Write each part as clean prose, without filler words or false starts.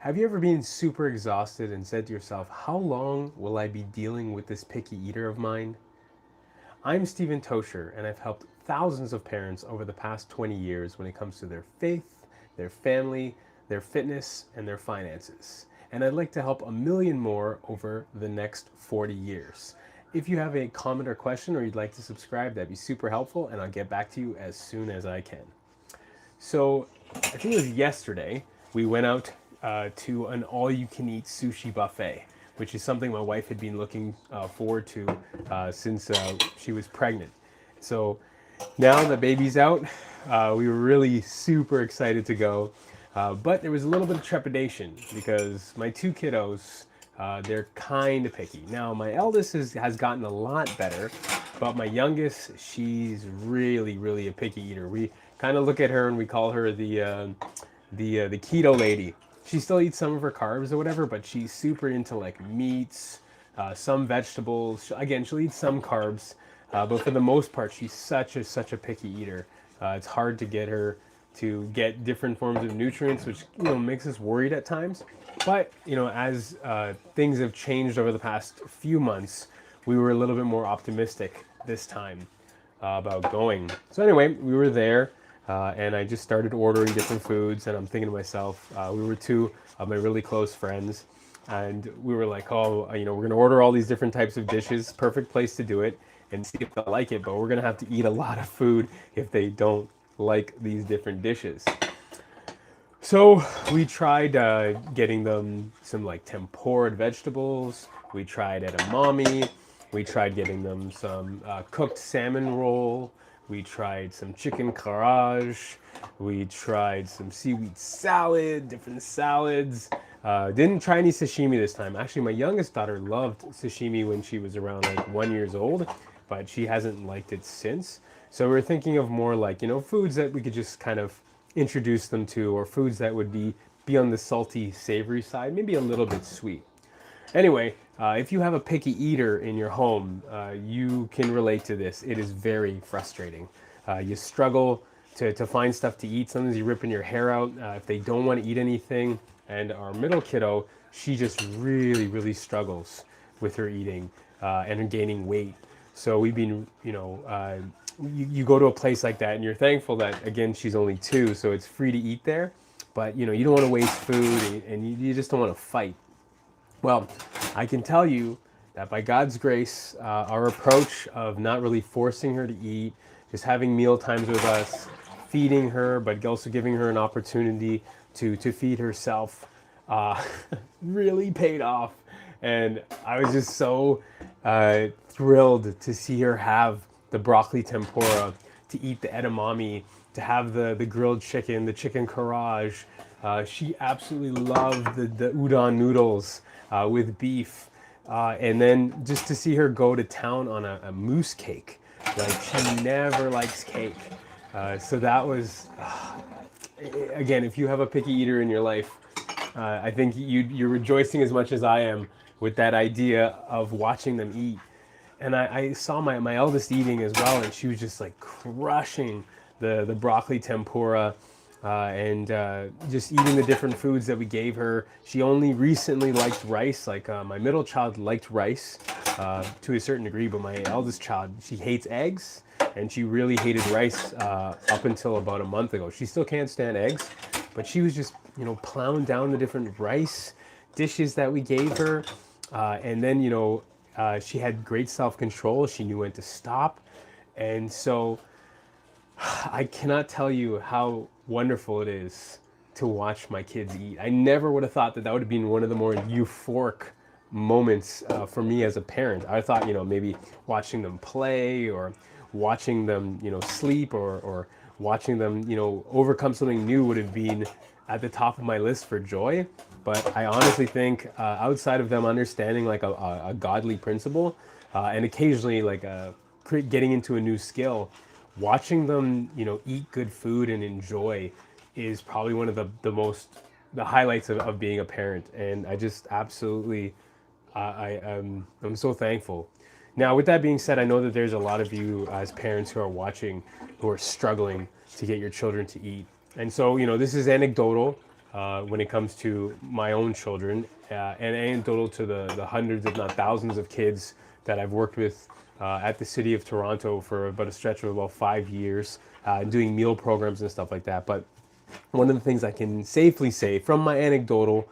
Have you ever been super exhausted and said to yourself, how long will I be dealing with this picky eater of mine? I'm Stephen Tocher, and I've helped thousands of parents over the past 20 years when it comes to their faith, their family, their fitness, and their finances. And I'd like to help a million more over the next 40 years. If you have a comment or question or you'd like to subscribe, that'd be super helpful, and I'll get back to you as soon as I can. So I think it was yesterday, we went out to an all-you-can-eat sushi buffet, which is something my wife had been looking forward to since she was pregnant. So now the baby's out, we were really super excited to go, but there was a little bit of trepidation because my two kiddos, they're kind of picky. Now my eldest has gotten a lot better, but my youngest, she's really a picky eater. We kind of look at her and we call her the keto lady. She still eats some of her carbs or whatever, but she's super into like meats, some vegetables. Again, she'll eat some carbs, but for the most part, she's such a picky eater. It's hard to get her to get different forms of nutrients, which makes us worried at times. But as things have changed over the past few months, we were a little bit more optimistic this time about going. So anyway, we were there. And I just started ordering different foods, and I'm thinking to myself, we were two of my really close friends, and we were like, oh, we're going to order all these different types of dishes, perfect place to do it, and see if they'll like it, but we're going to have to eat a lot of food if they don't like these different dishes. So we tried getting them some like tempura vegetables, we tried edamame, we tried getting them some cooked salmon roll, we tried some chicken carrage, we tried some seaweed salad, different salads. Didn't try any sashimi this time. Actually, my youngest daughter loved sashimi when she was around like 1 year old, but she hasn't liked it since. So we're thinking of more like, foods that we could just kind of introduce them to, or foods that would be on the salty, savory side, maybe a little bit sweet. Anyway, if you have a picky eater in your home, you can relate to this. It is very frustrating. You struggle to find stuff to eat. Sometimes you're ripping your hair out if they don't want to eat anything. And our middle kiddo, she just really struggles with her eating and gaining weight. So we've been, you go to a place like that and you're thankful that, again, she's only 2, so it's free to eat there. But, you don't want to waste food and you just don't want to fight. Well, I can tell you that by God's grace, our approach of not really forcing her to eat, just having meal times with us, feeding her, but also giving her an opportunity to feed herself, really paid off. And I was just so thrilled to see her have the broccoli tempura, to eat the edamame, to have the grilled chicken, the chicken carrage. She absolutely loved the udon noodles with beef. And then just to see her go to town on a mousse cake. Like, she never likes cake. So that was, again, if you have a picky eater in your life, I think you're rejoicing as much as I am with that idea of watching them eat. And I saw my eldest eating as well, and she was just like crushing the broccoli tempura. And just eating the different foods that we gave her. She only recently liked rice. Like my middle child liked rice to a certain degree, but my eldest child, she hates eggs, and she really hated rice up until about a month ago. She still can't stand eggs, but she was just plowing down the different rice dishes that we gave her, and then she had great self-control. She knew when to stop, and so I cannot tell you how wonderful it is to watch my kids eat. I never would have thought that would have been one of the more euphoric moments for me as a parent. I thought, maybe watching them play or watching them, sleep or watching them, overcome something new would have been at the top of my list for joy. But I honestly think outside of them understanding like a godly principle and occasionally like getting into a new skill, watching them, eat good food and enjoy is probably one of the highlights of being a parent. And I just absolutely, I'm so thankful. Now, with that being said, I know that there's a lot of you as parents who are watching who are struggling to get your children to eat. And so, this is anecdotal. when it comes to my own children, and anecdotal to the hundreds, if not thousands, of kids that I've worked with at the city of Toronto for about a stretch of about 5 years, doing meal programs and stuff like that. But one of the things I can safely say from my anecdotal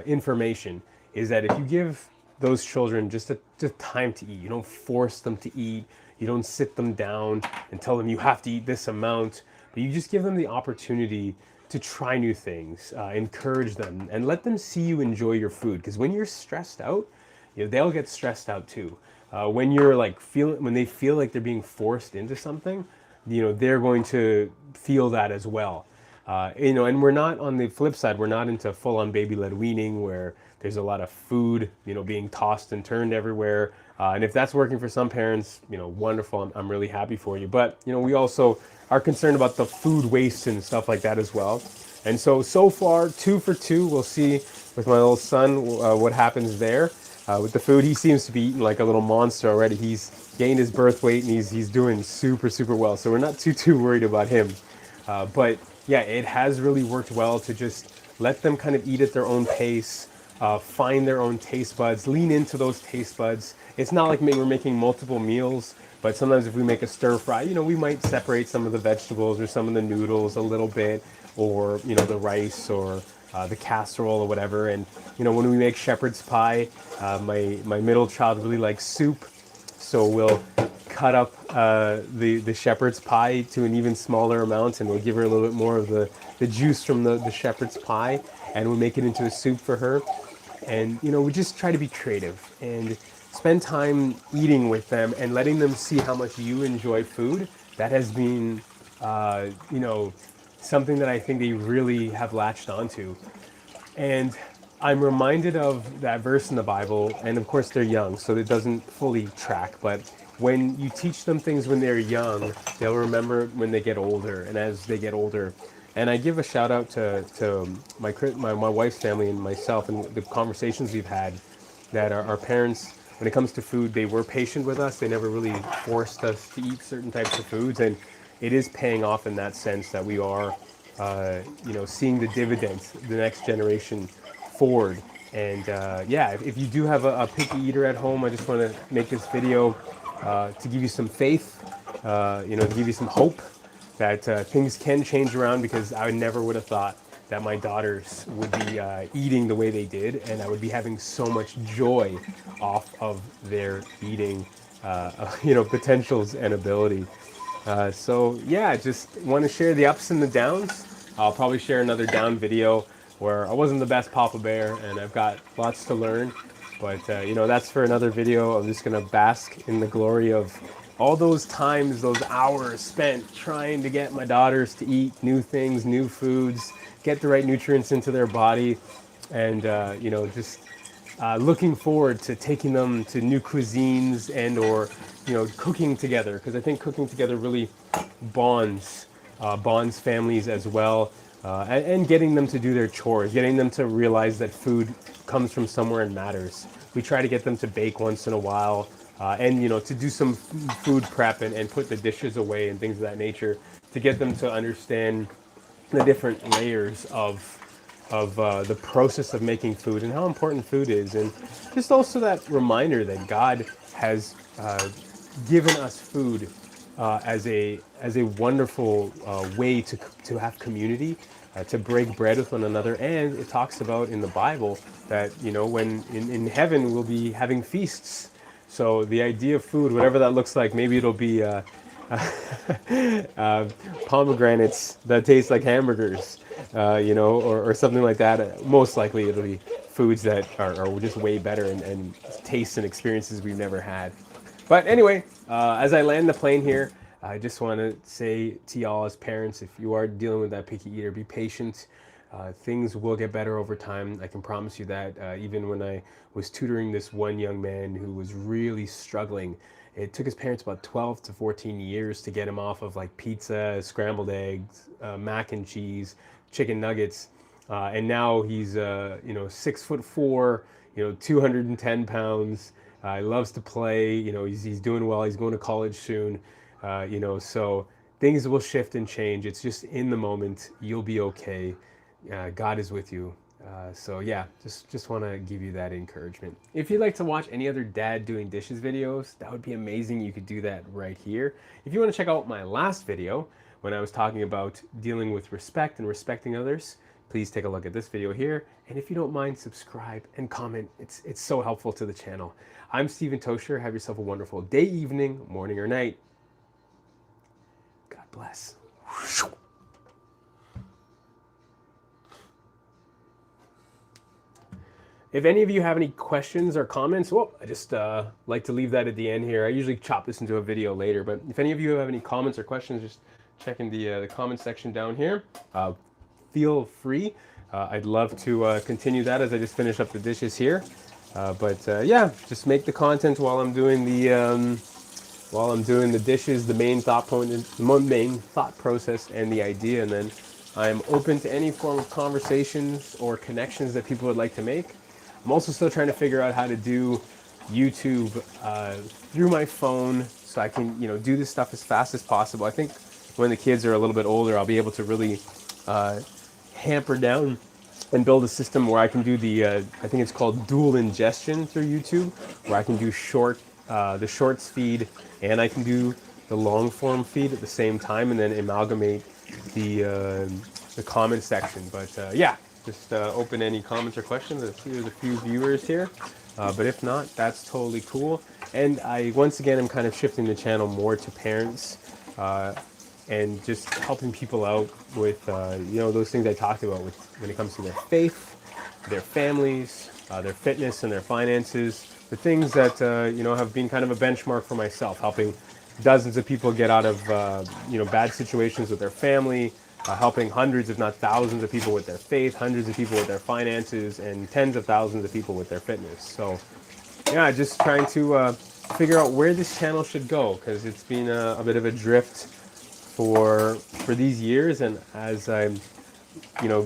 information is that if you give those children just time to eat, you don't force them to eat, you don't sit them down and tell them you have to eat this amount, but you just give them the opportunity to try new things, encourage them, and let them see you enjoy your food. Because when you're stressed out, they'll get stressed out too. When you're like when they feel like they're being forced into something, they're going to feel that as well. And we're not, on the flip side, we're not into full-on baby-led weaning where there's a lot of food, being tossed and turned everywhere. And if that's working for some parents, wonderful. I'm really happy for you. But we also are concerned about the food waste and stuff like that as well. And so far, 2 for 2. We'll see with my little son what happens there. With the food, he seems to be eating like a little monster already. He's gained his birth weight and he's doing super, super well. So we're not too worried about him. But yeah, it has really worked well to just let them kind of eat at their own pace, find their own taste buds, lean into those taste buds. It's not like we're making multiple meals, but sometimes if we make a stir fry, we might separate some of the vegetables or some of the noodles a little bit, or the rice or the casserole or whatever. And when we make shepherd's pie, my middle child really likes soup, so we'll cut up the shepherd's pie to an even smaller amount, and we'll give her a little bit more of the juice from the shepherd's pie, and we'll make it into a soup for her. And we just try to be creative and spend time eating with them and letting them see how much you enjoy food. That has been something that I think they really have latched onto. And I'm reminded of that verse in the Bible, and of course they're young, so it doesn't fully track, but when you teach them things when they're young, they'll remember when they get older, and as they get older. And I give a shout out to my wife's family and myself, and the conversations we've had, that our parents, when it comes to food, they were patient with us. They never really forced us to eat certain types of foods, and it is paying off in that sense that we are, seeing the dividends, the next generation forward. And if you do have a picky eater at home, I just want to make this video to give you some faith, to give you some hope that things can change around, because I never would have thought that my daughters would be eating the way they did, and I would be having so much joy off of their eating, potentials and ability. Just want to share the ups and the downs. I'll probably share another down video where I wasn't the best Papa Bear and I've got lots to learn. But, that's for another video. I'm just going to bask in the glory of all those times, those hours spent trying to get my daughters to eat new things, new foods, get the right nutrients into their body, and, looking forward to taking them to new cuisines and or cooking together, because I think cooking together really bonds families as well, and getting them to do their chores, getting them to realize that food comes from somewhere and matters. We try to get them to bake once in a while, and to do some food prep and put the dishes away and things of that nature, to get them to understand the different layers of the process of making food and how important food is. And just also that reminder that God has given us food as a wonderful way to have community, to break bread with one another. And it talks about in the Bible that when in heaven we'll be having feasts. So the idea of food, whatever that looks like, maybe it'll be pomegranates that taste like hamburgers, or something like that. Most likely it'll be foods that are just way better and tastes and experiences we've never had. But anyway, as I land the plane here, I just want to say to y'all as parents, if you are dealing with that picky eater, be patient. Things will get better over time. I can promise you that. Even when I was tutoring this one young man who was really struggling, it took his parents about 12 to 14 years to get him off of like pizza, scrambled eggs, mac and cheese, chicken nuggets. And now he's, 6'4", 210 pounds. He loves to play, he's doing well. He's going to college soon, so things will shift and change. It's just in the moment. You'll be okay. God is with you. So yeah, just want to give you that encouragement. If you'd like to watch any other dad doing dishes videos, that would be amazing. You could do that right here. If you want to check out my last video when I was talking about dealing with respect and respecting others, please take a look at this video here. And if you don't mind, subscribe and comment. It's so helpful to the channel. I'm Stephen Tocher. Have yourself a wonderful day, evening, morning, or night. God bless. If any of you have any questions or comments, well, I just like to leave that at the end here. I usually chop this into a video later, but if any of you have any comments or questions, just check in the comment section down here. Feel free. I'd love to continue that as I just finish up the dishes here. Yeah, just make the content while I'm doing the dishes, the main thought process, and the idea, and then I'm open to any form of conversations or connections that people would like to make. I'm also still trying to figure out how to do YouTube through my phone, so I can do this stuff as fast as possible. I think when the kids are a little bit older, I'll be able to really hamper down and build a system where I can do the I think it's called dual ingestion through YouTube, where I can do the shorts feed and I can do the long form feed at the same time, and then amalgamate the comment section. But yeah, just open any comments or questions. I see there's a few viewers here, but if not, that's totally cool. And I once again am kind of shifting the channel more to parents and just helping people out with those things I talked about when it comes to their faith, their families, their fitness, and their finances. The things that have been kind of a benchmark for myself, helping dozens of people get out of bad situations with their family, helping hundreds, if not thousands, of people with their faith, hundreds of people with their finances, and tens of thousands of people with their fitness. So yeah, just trying to figure out where this channel should go, because it's been a bit of a drift for these years, and as I'm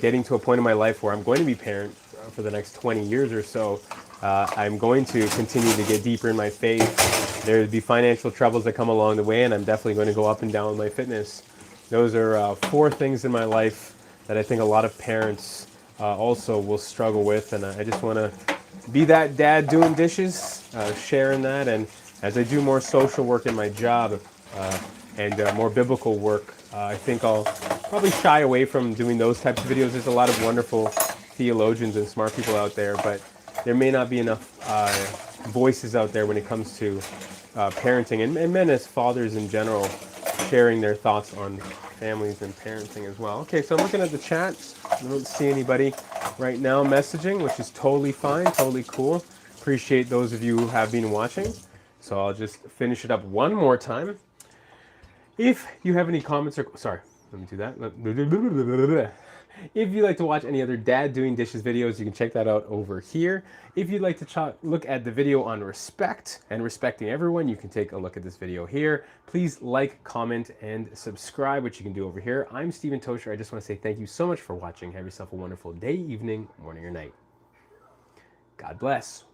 getting to a point in my life where I'm going to be parent for the next 20 years or so, I'm going to continue to get deeper in my faith. There'll be financial troubles that come along the way, and I'm definitely going to go up and down with my fitness. Those are 4 things in my life that I think a lot of parents also will struggle with, and I just want to be that dad doing dishes, sharing that, and as I do more social work in my job and more biblical work, I think I'll probably shy away from doing those types of videos. There's a lot of wonderful theologians and smart people out there, but there may not be enough voices out there when it comes to parenting, and men as fathers in general, sharing their thoughts on families and parenting as well. Okay, so I'm looking at the chat. I don't see anybody right now messaging, which is totally fine, totally cool. Appreciate those of you who have been watching. So I'll just finish it up one more time. If you have any comments or... Sorry, let me do that. If you'd like to watch any other dad doing dishes videos, you can check that out over here. If you'd like to look at the video on respect and respecting everyone, you can take a look at this video here. Please like, comment, and subscribe, which you can do over here. I'm Stephen Tocher. I just want to say thank you so much for watching. Have yourself a wonderful day, evening, morning, or night. God bless.